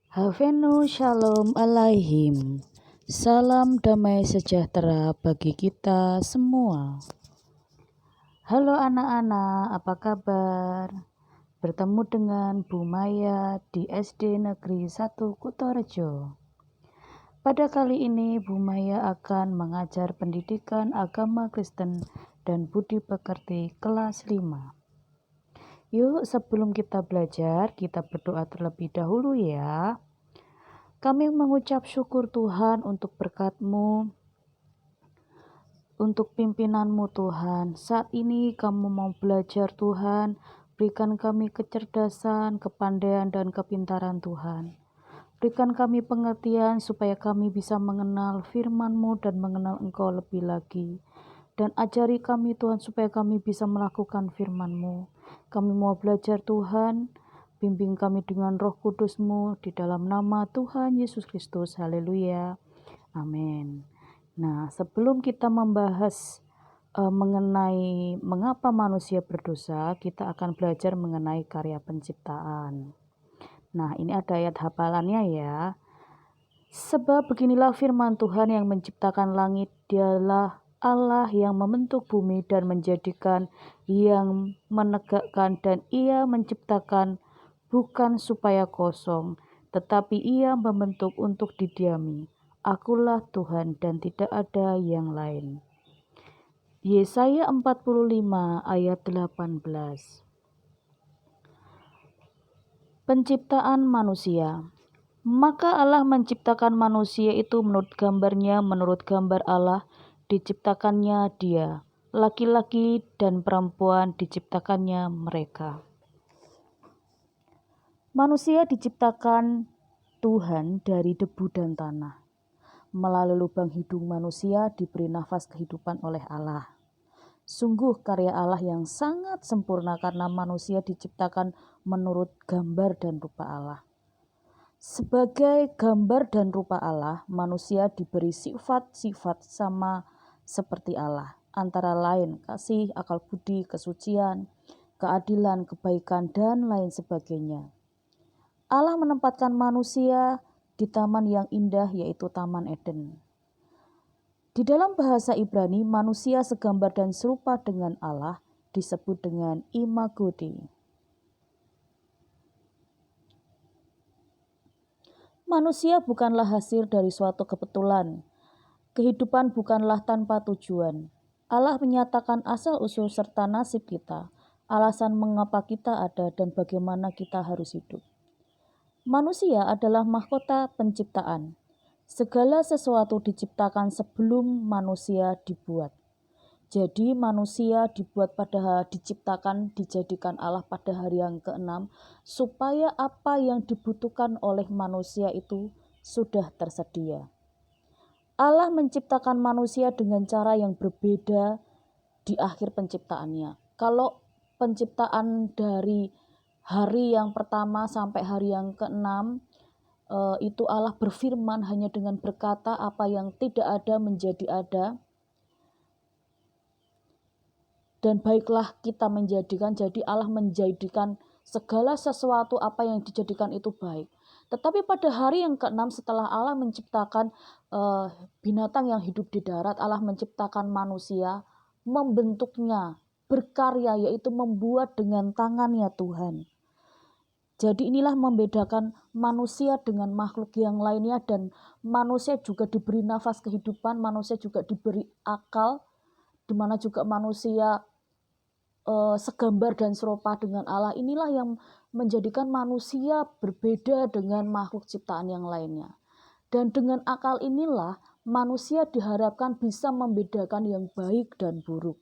Havenu Shalom Alaihim. Salam damai sejahtera bagi kita semua. Halo anak-anak, apa kabar? Bertemu dengan Bu Maya di SD Negeri 1 Kutorejo. Pada kali ini Bu Maya akan mengajar pendidikan agama Kristen dan budi pekerti kelas 5. Yuk, sebelum kita belajar, kita berdoa terlebih dahulu ya. Kami mengucap syukur Tuhan untuk berkat-Mu, untuk pimpinan-Mu Tuhan. Saat ini kami mau belajar Tuhan, berikan kami kecerdasan, kepandaian, dan kepintaran Tuhan. Berikan kami pengertian supaya kami bisa mengenal firman-Mu dan mengenal Engkau lebih lagi. Dan ajari kami Tuhan supaya kami bisa melakukan firman-Mu. Kami mau belajar Tuhan, bimbing kami dengan Roh Kudus-Mu di dalam nama Tuhan Yesus Kristus. Haleluya. Amin. Nah, sebelum kita membahas mengenai mengapa manusia berdosa, kita akan belajar mengenai karya penciptaan. Nah, ini ada ayat hafalannya ya. Sebab beginilah firman Tuhan yang menciptakan langit, dialah Allah yang membentuk bumi dan menjadikan, yang menegakkan, dan Ia menciptakan bukan supaya kosong, tetapi Ia membentuk untuk didiami. Akulah Tuhan dan tidak ada yang lain. Yesaya 45 ayat 18. Penciptaan manusia. Maka Allah menciptakan manusia itu menurut gambarnya, menurut gambar Allah diciptakannya dia. Laki-laki dan perempuan diciptakannya mereka. Manusia diciptakan Tuhan dari debu dan tanah. Melalui lubang hidung manusia diberi nafas kehidupan oleh Allah. Sungguh karya Allah yang sangat sempurna karena manusia diciptakan menurut gambar dan rupa Allah. Sebagai gambar dan rupa Allah, manusia diberi sifat-sifat sama seperti Allah, antara lain kasih, akal budi, kesucian, keadilan, kebaikan, dan lain sebagainya. Allah menempatkan manusia di taman yang indah, yaitu Taman Eden. Di dalam bahasa Ibrani, manusia segambar dan serupa dengan Allah disebut dengan imago Dei. Manusia bukanlah hasil dari suatu kebetulan. Kehidupan bukanlah tanpa tujuan. Allah menyatakan asal-usul serta nasib kita, alasan mengapa kita ada dan bagaimana kita harus hidup. Manusia adalah mahkota penciptaan. Segala sesuatu diciptakan sebelum manusia dibuat. Jadi manusia dijadikan Allah pada hari yang ke-6 supaya apa yang dibutuhkan oleh manusia itu sudah tersedia. Allah menciptakan manusia dengan cara yang berbeda di akhir penciptaannya. Kalau penciptaan dari hari yang pertama sampai hari yang ke-6 itu Allah berfirman hanya dengan berkata apa yang tidak ada menjadi ada. Dan baiklah kita menjadikan, jadi Allah menjadikan segala sesuatu apa yang dijadikan itu baik. Tetapi pada hari yang ke-6 setelah Allah menciptakan binatang yang hidup di darat, Allah menciptakan manusia, membentuknya, berkarya, yaitu membuat dengan tangannya Tuhan. Jadi inilah membedakan manusia dengan makhluk yang lainnya, dan manusia juga diberi nafas kehidupan, manusia juga diberi akal, di mana juga manusia segambar dan serupa dengan Allah. Inilah yang menjadikan manusia berbeda dengan makhluk ciptaan yang lainnya. Dan dengan akal inilah manusia diharapkan bisa membedakan yang baik dan buruk.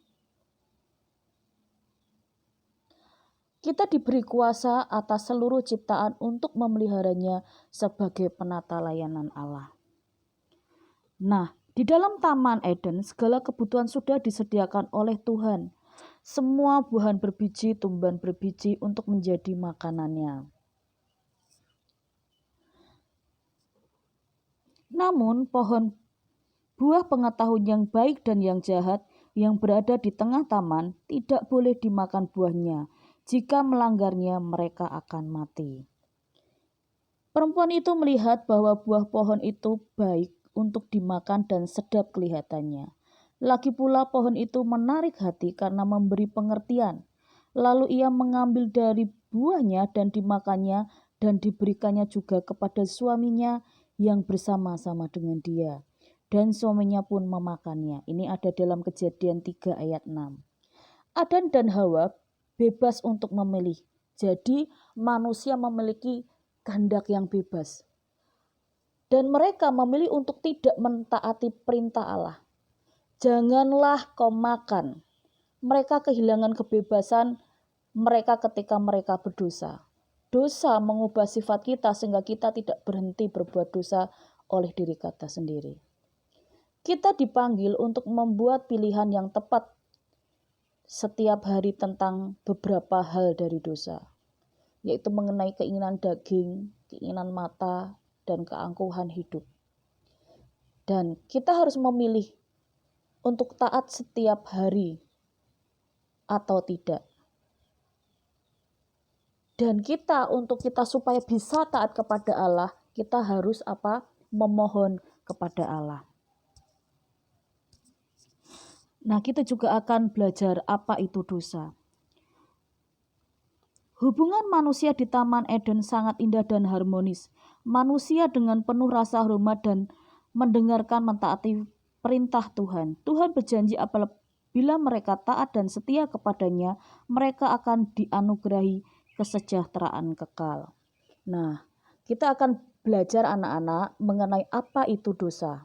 Kita diberi kuasa atas seluruh ciptaan untuk memeliharanya sebagai penata layanan Allah. Nah, di dalam Taman Eden segala kebutuhan sudah disediakan oleh Tuhan. Semua buah berbiji, tumbuhan berbiji untuk menjadi makanannya. Namun pohon buah pengetahuan yang baik dan yang jahat yang berada di tengah taman tidak boleh dimakan buahnya. Jika melanggarnya mereka akan mati. Perempuan itu melihat bahwa buah pohon itu baik untuk dimakan dan sedap kelihatannya. Lagi pula pohon itu menarik hati karena memberi pengertian. Lalu ia mengambil dari buahnya dan dimakannya dan diberikannya juga kepada suaminya yang bersama-sama dengan dia. Dan suaminya pun memakannya. Ini ada dalam Kejadian 3 ayat 6. Adan dan Hawa bebas untuk memilih. Jadi manusia memiliki kehendak yang bebas. Dan mereka memilih untuk tidak mentaati perintah Allah. Janganlah kau makan. Mereka kehilangan kebebasan mereka ketika mereka berdosa. Dosa mengubah sifat kita sehingga kita tidak berhenti berbuat dosa oleh diri kita sendiri. Kita dipanggil untuk membuat pilihan yang tepat setiap hari tentang beberapa hal dari dosa, yaitu mengenai keinginan daging, keinginan mata, dan keangkuhan hidup. Dan kita harus memilih untuk taat setiap hari atau tidak. Dan kita supaya bisa taat kepada Allah, kita harus memohon kepada Allah. Nah, kita juga akan belajar apa itu dosa. Hubungan manusia di Taman Eden sangat indah dan harmonis. Manusia dengan penuh rasa hormat dan mendengarkan mentaati perintah Tuhan. Tuhan berjanji apabila mereka taat dan setia kepadanya, mereka akan dianugerahi kesejahteraan kekal. Nah, kita akan belajar anak-anak mengenai apa itu dosa.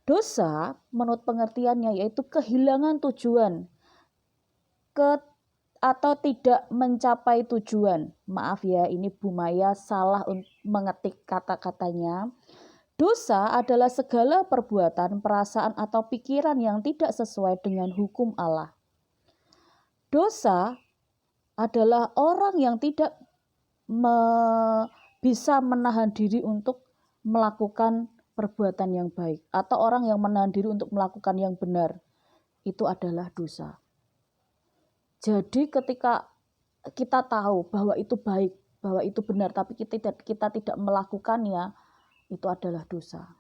Dosa menurut pengertiannya yaitu kehilangan tujuan atau tidak mencapai tujuan. Maaf ya, ini Bu Maya salah mengetik kata-katanya. Dosa adalah segala perbuatan, perasaan, atau pikiran yang tidak sesuai dengan hukum Allah. Dosa adalah orang yang tidak bisa menahan diri untuk melakukan perbuatan yang baik, atau orang yang menahan diri untuk melakukan yang benar. Itu adalah dosa. Jadi ketika kita tahu bahwa itu baik, bahwa itu benar, tapi kita tidak melakukannya, itu adalah dosa.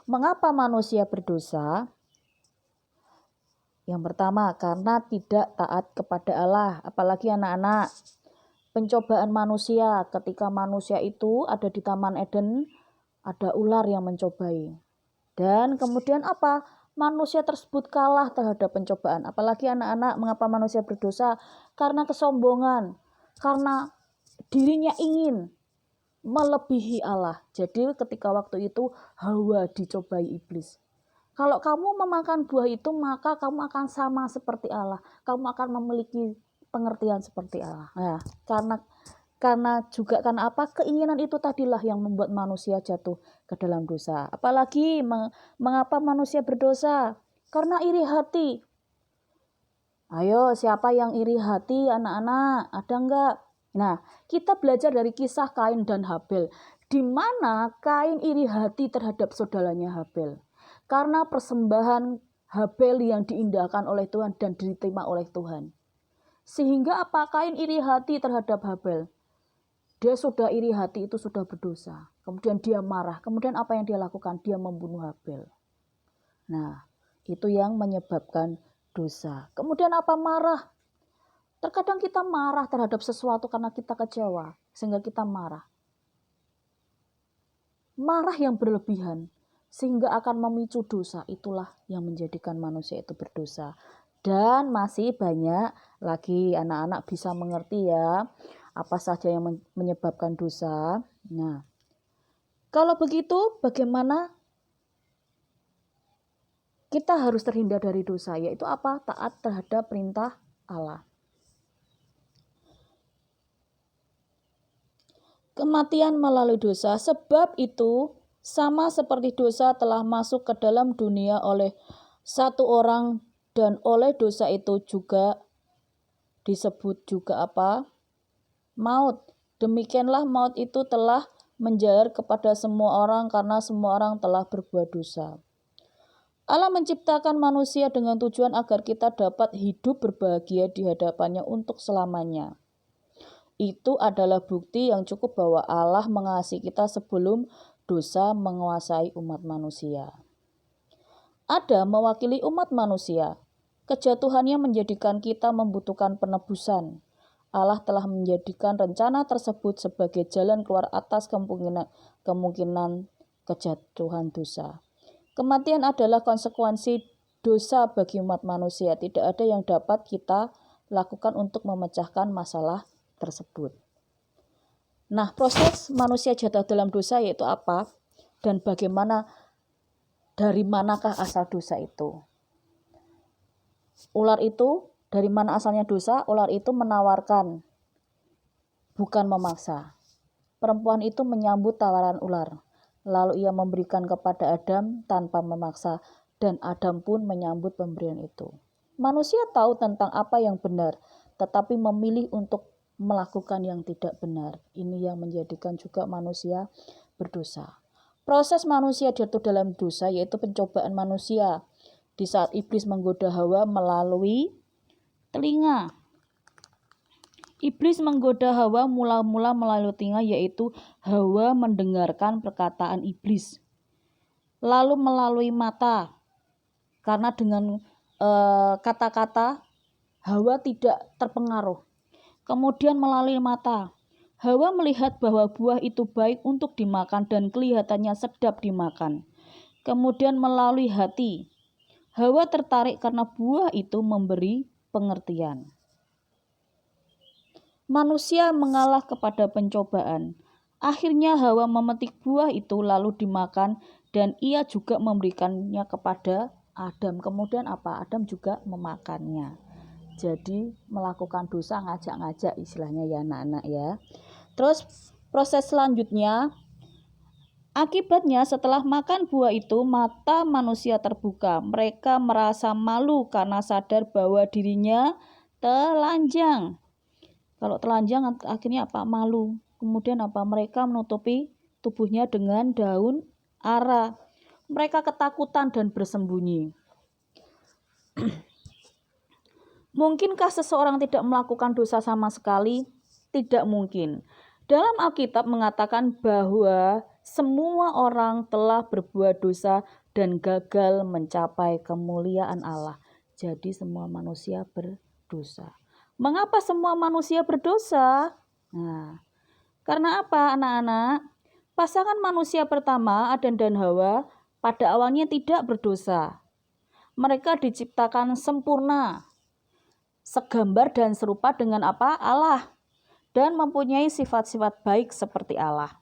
Mengapa manusia berdosa? Yang pertama, karena tidak taat kepada Allah, apalagi anak-anak. Pencobaan manusia, ketika manusia itu ada di Taman Eden, ada ular yang mencobai. Dan kemudian apa? Manusia tersebut kalah terhadap pencobaan. Apalagi anak-anak, mengapa manusia berdosa? Karena kesombongan, karena dirinya ingin melebihi Allah. Jadi ketika waktu itu Hawa dicobai iblis. Kalau kamu memakan buah itu, maka kamu akan sama seperti Allah. Kamu akan memiliki pengertian seperti Allah. Nah, karena apa? Keinginan itu tadilah yang membuat manusia jatuh ke dalam dosa. Apalagi mengapa manusia berdosa? Karena iri hati. Ayo, siapa yang iri hati, anak-anak? Ada enggak? Nah, kita belajar dari kisah Kain dan Habel, di mana Kain iri hati terhadap saudaranya Habel. Karena persembahan Habel yang diindahkan oleh Tuhan dan diterima oleh Tuhan. Sehingga apa? Kain iri hati terhadap Habel. Dia sudah iri hati, itu sudah berdosa. Kemudian dia marah. Kemudian apa yang dia lakukan? Dia membunuh Habel. Nah, itu yang menyebabkan dosa. Kemudian apa? Marah. Terkadang kita marah terhadap sesuatu karena kita kecewa, sehingga kita marah. Marah yang berlebihan, sehingga akan memicu dosa. Itulah yang menjadikan manusia itu berdosa. Dan masih banyak lagi anak-anak bisa mengerti ya, apa saja yang menyebabkan dosa. Nah, kalau begitu bagaimana kita harus terhindar dari dosa? Yaitu apa? Taat terhadap perintah Allah. Kematian melalui dosa, sebab itu sama seperti dosa telah masuk ke dalam dunia oleh satu orang dan oleh dosa itu juga disebut juga apa? Maut. Demikianlah maut itu telah menjalar kepada semua orang karena semua orang telah berbuat dosa. Allah menciptakan manusia dengan tujuan agar kita dapat hidup berbahagia di hadapannya untuk selamanya. Itu adalah bukti yang cukup bahwa Allah mengasihi kita sebelum dosa menguasai umat manusia. Adam mewakili umat manusia. Kejatuhannya menjadikan kita membutuhkan penebusan. Allah telah menjadikan rencana tersebut sebagai jalan keluar atas kemungkinan kejatuhan dosa. Kematian adalah konsekuensi dosa bagi umat manusia. Tidak ada yang dapat kita lakukan untuk memecahkan masalah tersebut. Nah, proses manusia jatuh dalam dosa yaitu apa? Dan bagaimana, dari manakah asal dosa itu? Ular itu, dari mana asalnya dosa? Ular itu menawarkan, bukan memaksa. Perempuan itu menyambut tawaran ular. Lalu ia memberikan kepada Adam tanpa memaksa, dan Adam pun menyambut pemberian itu. Manusia tahu tentang apa yang benar, tetapi memilih untuk melakukan yang tidak benar. Ini yang menjadikan juga manusia berdosa. Proses manusia jatuh dalam dosa yaitu pencobaan manusia. Di saat iblis menggoda Hawa melalui telinga. Iblis menggoda Hawa mula-mula melalui telinga, yaitu Hawa mendengarkan perkataan iblis. Lalu melalui mata, karena dengan kata-kata Hawa tidak terpengaruh. Kemudian melalui mata, Hawa melihat bahwa buah itu baik untuk dimakan dan kelihatannya sedap dimakan. Kemudian melalui hati, Hawa tertarik karena buah itu memberi pengertian. Manusia mengalah kepada pencobaan. Akhirnya Hawa memetik buah itu lalu dimakan dan ia juga memberikannya kepada Adam. Kemudian apa? Adam juga memakannya. Jadi melakukan dosa ngajak-ngajak istilahnya ya anak-anak ya. Terus proses selanjutnya, akibatnya setelah makan buah itu mata manusia terbuka. Mereka merasa malu karena sadar bahwa dirinya telanjang. Kalau telanjang akhirnya apa? Malu. Kemudian apa? Mereka menutupi tubuhnya dengan daun ara. Mereka ketakutan dan bersembunyi. Mungkinkah seseorang tidak melakukan dosa sama sekali? Tidak mungkin. Dalam Alkitab mengatakan bahwa semua orang telah berbuat dosa dan gagal mencapai kemuliaan Allah. Jadi semua manusia berdosa. Mengapa semua manusia berdosa? Nah, karena apa anak-anak? Pasangan manusia pertama, Adam dan Hawa, pada awalnya tidak berdosa. Mereka diciptakan sempurna, segambar dan serupa dengan apa? Allah, dan mempunyai sifat-sifat baik seperti Allah.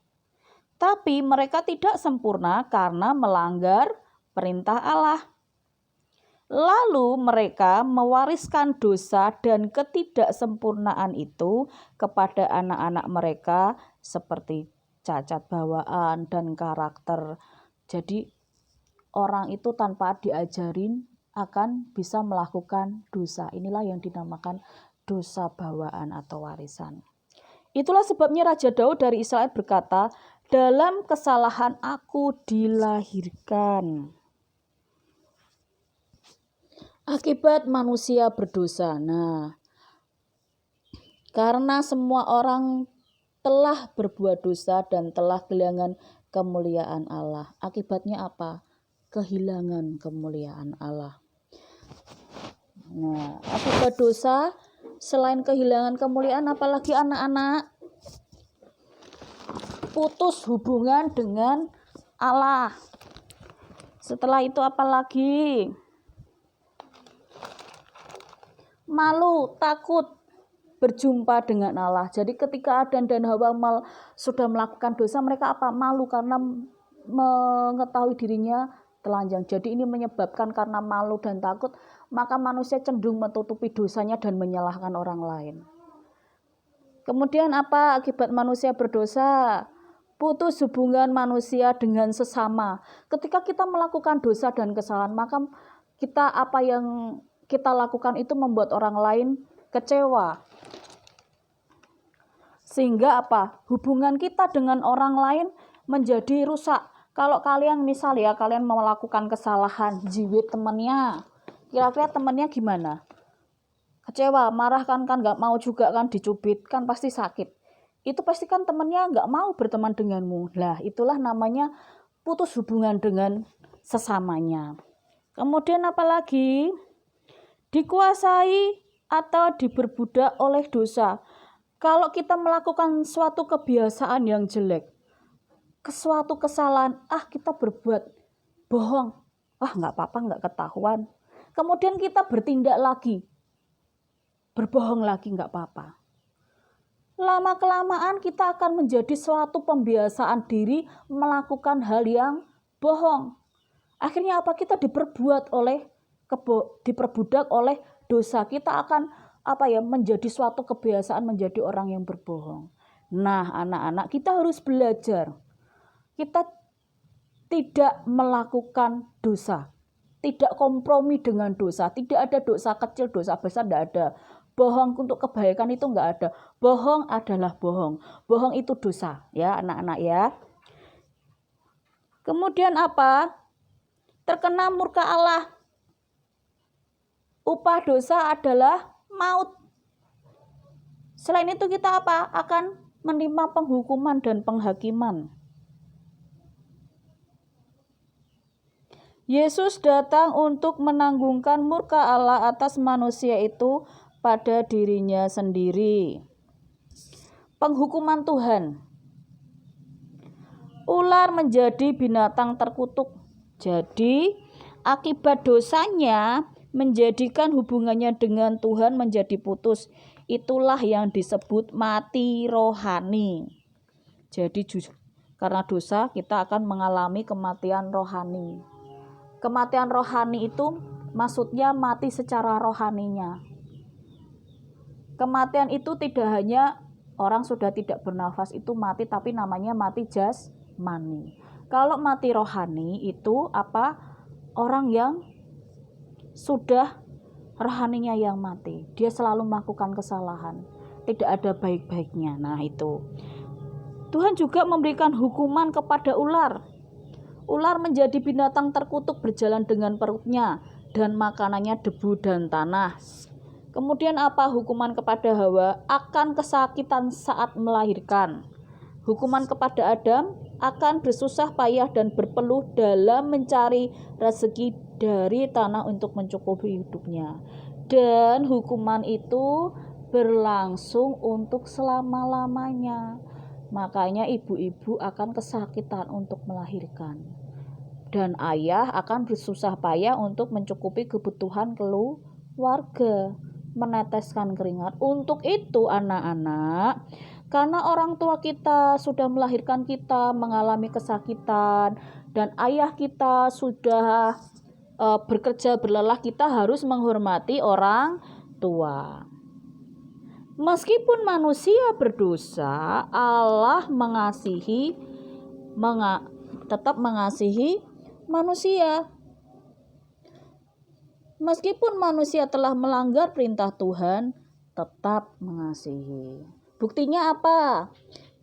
Tapi mereka tidak sempurna karena melanggar perintah Allah. Lalu mereka mewariskan dosa dan ketidaksempurnaan itu kepada anak-anak mereka seperti cacat bawaan dan karakter. Jadi orang itu tanpa diajarin akan bisa melakukan dosa. Inilah yang dinamakan dosa bawaan atau warisan. Itulah sebabnya Raja Daud dari Israel berkata, dalam kesalahan aku dilahirkan. Akibat manusia berdosa. Nah, karena semua orang telah berbuat dosa dan telah kehilangan kemuliaan Allah. Akibatnya apa? Kehilangan kemuliaan Allah. Nah, akibat dosa selain kehilangan kemuliaan, apalagi anak-anak? Putus hubungan dengan Allah. Setelah itu apalagi? Malu, takut berjumpa dengan Allah. Jadi ketika Adam dan Hawa sudah melakukan dosa, mereka apa? Malu karena mengetahui dirinya telanjang. Jadi ini menyebabkan karena malu dan takut, maka manusia cenderung menutupi dosanya dan menyalahkan orang lain. Kemudian apa akibat manusia berdosa? Putus hubungan manusia dengan sesama. Ketika kita melakukan dosa dan kesalahan, maka kita apa yang kita lakukan itu membuat orang lain kecewa. Sehingga apa? Hubungan kita dengan orang lain menjadi rusak. Kalau kalian misal ya, kalian melakukan kesalahan, jiwit temannya. Kira-kira temannya gimana? kecewa, marah kan nggak mau juga kan, dicubit kan pasti sakit. Itu pasti kan temannya nggak mau berteman denganmu. Lah itulah namanya putus hubungan dengan sesamanya. Kemudian apalagi? Dikuasai atau diperbudak oleh dosa. Kalau kita melakukan suatu kebiasaan yang jelek, suatu kesalahan, kita berbuat bohong, nggak apa-apa, nggak ketahuan. Kemudian kita bertindak lagi, berbohong lagi, nggak apa-apa. Lama-kelamaan kita akan menjadi suatu pembiasaan diri melakukan hal yang bohong. Akhirnya apa? Kita diperbudak oleh dosa. Kita akan menjadi suatu kebiasaan menjadi orang yang berbohong. Nah, anak-anak, kita harus belajar. Kita tidak melakukan dosa, tidak kompromi dengan dosa, tidak ada dosa kecil, dosa besar, tidak ada. Bohong untuk kebaikan itu enggak ada. Bohong adalah bohong. Bohong itu dosa, ya anak-anak ya. Kemudian apa? Terkena murka Allah. Upah dosa adalah maut. Selain itu kita akan menerima penghukuman dan penghakiman. Yesus datang untuk menanggungkan murka Allah atas manusia itu pada dirinya sendiri. Penghukuman Tuhan. Ular menjadi binatang terkutuk. Jadi, akibat dosanya menjadikan hubungannya dengan Tuhan menjadi putus. Itulah yang disebut mati rohani. Jadi, karena dosa kita akan mengalami kematian rohani. Kematian rohani itu maksudnya mati secara rohaninya. Kematian itu tidak hanya orang sudah tidak bernafas itu mati, tapi namanya mati jasmani. Kalau mati rohani itu orang yang sudah rohaninya yang mati. Dia selalu melakukan kesalahan, tidak ada baik-baiknya. Nah itu. Tuhan juga memberikan hukuman kepada ular. Ular menjadi binatang terkutuk, berjalan dengan perutnya dan makanannya debu dan tanah. Kemudian hukuman kepada Hawa? Akan kesakitan saat melahirkan. Hukuman kepada Adam akan bersusah payah dan berpeluh dalam mencari rezeki dari tanah untuk mencukupi hidupnya. Dan hukuman itu berlangsung untuk selama-lamanya. Makanya ibu-ibu akan kesakitan untuk melahirkan. Dan ayah akan bersusah payah untuk mencukupi kebutuhan keluarga, meneteskan keringat. Untuk itu anak-anak, karena orang tua kita sudah melahirkan kita, mengalami kesakitan, dan ayah kita sudah bekerja berlelah, kita harus menghormati orang tua. Meskipun manusia berdosa, Allah tetap mengasihi manusia. Meskipun manusia telah melanggar perintah Tuhan, tetap mengasihi. Buktinya apa?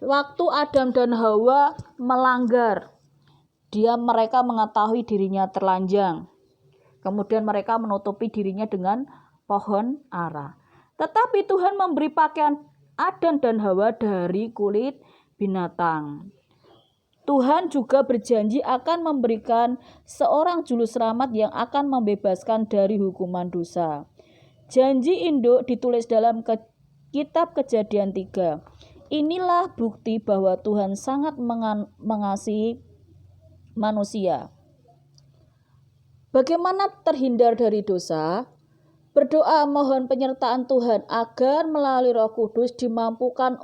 Waktu Adam dan Hawa melanggar, mereka mengetahui dirinya telanjang. Kemudian mereka menutupi dirinya dengan pohon ara. Tetapi Tuhan memberi pakaian Adam dan Hawa dari kulit binatang. Tuhan juga berjanji akan memberikan seorang juru selamat yang akan membebaskan dari hukuman dosa. Janji induk ditulis dalam kitab Kejadian 3. Inilah bukti bahwa Tuhan sangat mengasihi manusia. Bagaimana terhindar dari dosa? Berdoa mohon penyertaan Tuhan agar melalui Roh Kudus dimampukan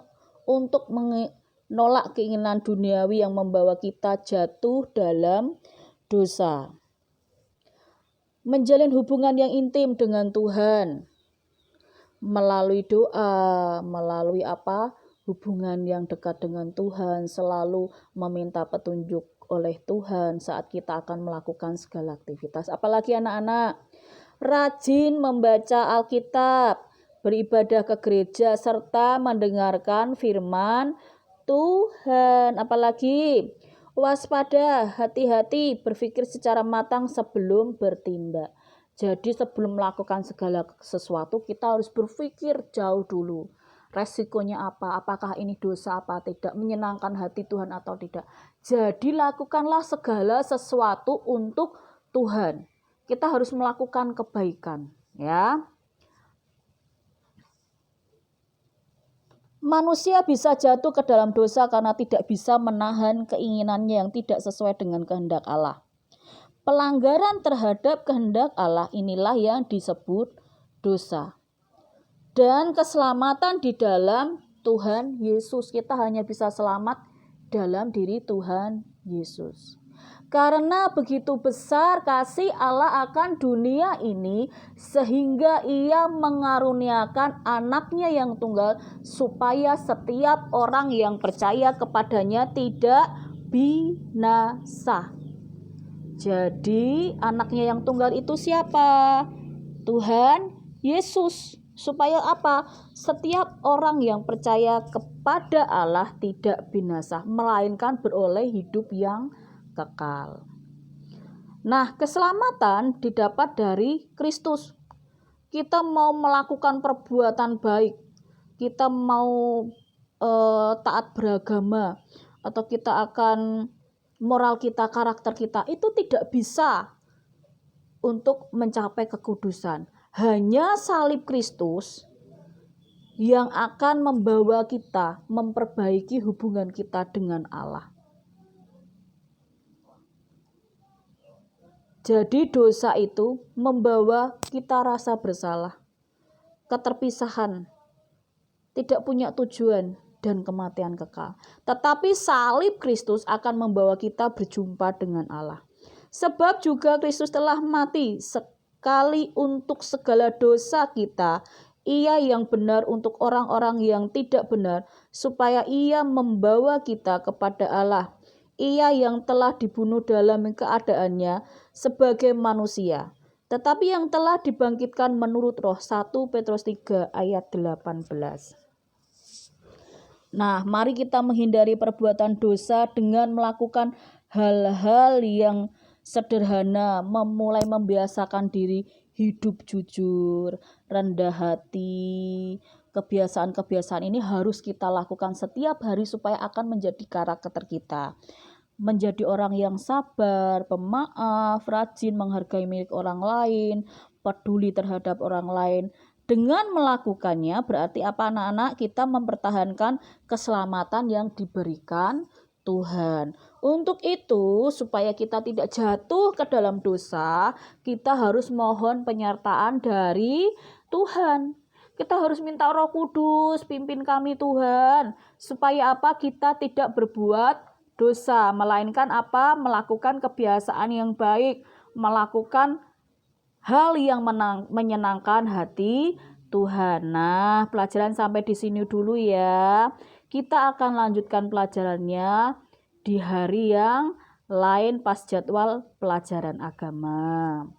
untuk menolak keinginan duniawi yang membawa kita jatuh dalam dosa. Menjalin hubungan yang intim dengan Tuhan melalui doa, melalui hubungan yang dekat dengan Tuhan, selalu meminta petunjuk oleh Tuhan saat kita akan melakukan segala aktivitas. Apalagi anak-anak, rajin membaca Alkitab, beribadah ke gereja, serta mendengarkan firman Tuhan. Apalagi waspada, hati-hati, berpikir secara matang sebelum bertindak. Jadi sebelum melakukan segala sesuatu kita harus berpikir jauh dulu. Resikonya apa? Apakah ini dosa apa tidak? Menyenangkan hati Tuhan atau tidak? Jadi lakukanlah segala sesuatu untuk Tuhan. Kita harus melakukan kebaikan, ya. Manusia bisa jatuh ke dalam dosa karena tidak bisa menahan keinginannya yang tidak sesuai dengan kehendak Allah. Pelanggaran terhadap kehendak Allah inilah yang disebut dosa. Dan keselamatan di dalam Tuhan Yesus. Kita hanya bisa selamat dalam diri Tuhan Yesus. Karena begitu besar kasih Allah akan dunia ini, sehingga Ia mengaruniakan anaknya yang tunggal, supaya setiap orang yang percaya kepadanya tidak binasa. Jadi anaknya yang tunggal itu siapa? Tuhan Yesus. Supaya apa? Setiap orang yang percaya kepada Allah tidak binasa, melainkan beroleh hidup yang kekal. Nah, keselamatan didapat dari Kristus. Kita mau melakukan perbuatan baik, kita mau taat beragama, atau kita akan moral kita, karakter kita, itu tidak bisa untuk mencapai kekudusan. Hanya salib Kristus yang akan membawa kita memperbaiki hubungan kita dengan Allah. Jadi dosa itu membawa kita rasa bersalah, keterpisahan, tidak punya tujuan, dan kematian kekal. Tetapi salib Kristus akan membawa kita berjumpa dengan Allah. Sebab juga Kristus telah mati sekali untuk segala dosa kita, Ia yang benar untuk orang-orang yang tidak benar, supaya Ia membawa kita kepada Allah. Ia yang telah dibunuh dalam keadaannya sebagai manusia, tetapi yang telah dibangkitkan menurut roh. 1 Petrus 3 ayat 18. Nah, mari kita menghindari perbuatan dosa dengan melakukan hal-hal yang sederhana, memulai membiasakan diri hidup jujur, rendah hati. Kebiasaan-kebiasaan ini harus kita lakukan setiap hari supaya akan menjadi karakter kita. Menjadi orang yang sabar, pemaaf, rajin menghargai milik orang lain, peduli terhadap orang lain. Dengan melakukannya berarti apa anak-anak? Kita mempertahankan keselamatan yang diberikan Tuhan. Untuk itu, supaya kita tidak jatuh ke dalam dosa, kita harus mohon penyertaan dari Tuhan. Kita harus minta Roh Kudus, pimpin kami Tuhan. Supaya apa? Kita tidak berbuat dosa, melainkan apa? Melakukan kebiasaan yang baik, melakukan hal yang menyenangkan hati Tuhan. Nah, pelajaran sampai di sini dulu ya. Kita akan lanjutkan pelajarannya di hari yang lain pas jadwal pelajaran agama.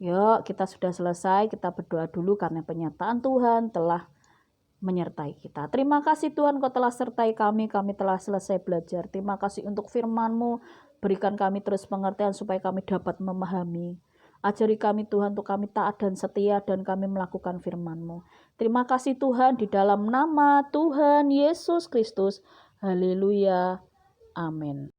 Yuk, kita sudah selesai. Kita berdoa dulu karena penyertaan Tuhan telah menyertai kita. Terima kasih Tuhan, Kau telah sertai kami telah selesai belajar. Terima kasih untuk firman-Mu. Berikan kami terus pengertian supaya kami dapat memahami. Ajari kami Tuhan untuk kami taat dan setia dan kami melakukan firman-Mu. Terima kasih Tuhan, di dalam nama Tuhan Yesus Kristus. Haleluya. Amin.